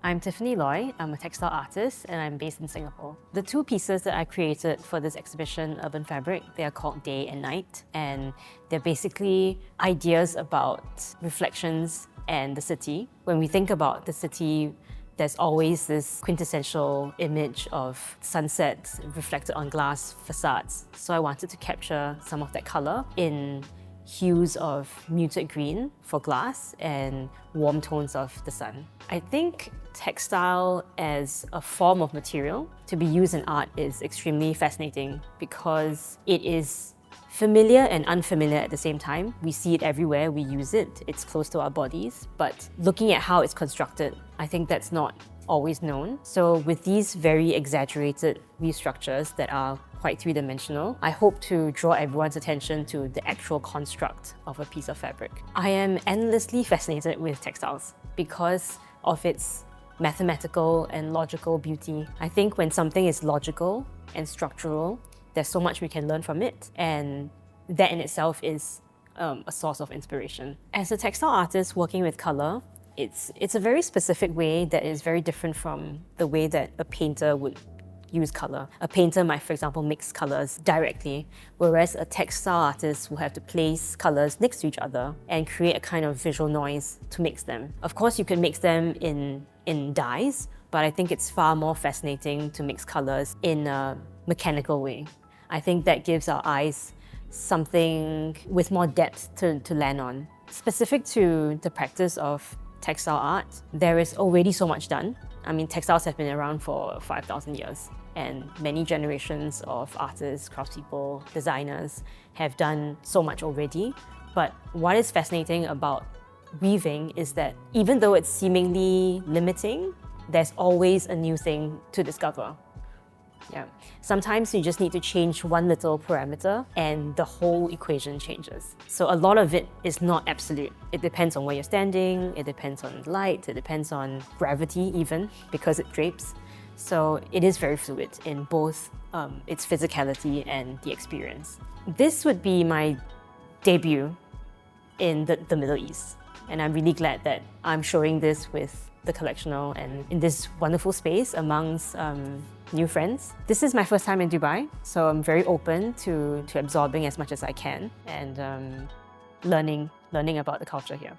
I'm Tiffany Loy. I'm a textile artist and I'm based in Singapore. The two pieces that I created for this exhibition, Urban Fabric, they are called Day and Night, and they're basically ideas about reflections and the city. When we think about the city, there's always this quintessential image of sunsets reflected on glass facades. So I wanted to capture some of that color in hues of muted green for glass and warm tones of the sun. I think textile as a form of material to be used in art is extremely fascinating because it is familiar and unfamiliar at the same time. We see it everywhere, we use it, it's close to our bodies, but looking at how it's constructed, I think that's not always known. So with these very exaggerated weave structures that are quite three-dimensional, I hope to draw everyone's attention to the actual construct of a piece of fabric. I am endlessly fascinated with textiles because of its mathematical and logical beauty. I think when something is logical and structural, there's so much we can learn from it, and that in itself is a source of inspiration. As a textile artist working with color, it's a very specific way that is very different from the way that a painter would use color. A painter might, for example, mix colors directly, whereas a textile artist will have to place colors next to each other and create a kind of visual noise to mix them. Of course, you can mix them in dyes, but I think it's far more fascinating to mix colors in a mechanical way. I think that gives our eyes something with more depth to land on. Specific to the practice of textile art, there is already so much done. I mean, textiles have been around for 5,000 years, and many generations of artists, craftspeople, designers have done so much already. But what is fascinating about weaving is that even though it's seemingly limiting, there's always a new thing to discover. Yeah. Sometimes you just need to change one little parameter and the whole equation changes. So a lot of it is not absolute. It depends on where you're standing, it depends on light, it depends on gravity even, because it drapes. So it is very fluid in both its physicality and the experience. This would be my debut in the Middle East. And I'm really glad that I'm showing this with the Collectional and in this wonderful space amongst new friends. This is my first time in Dubai, so I'm very open to absorbing as much as I can and learning about the culture here.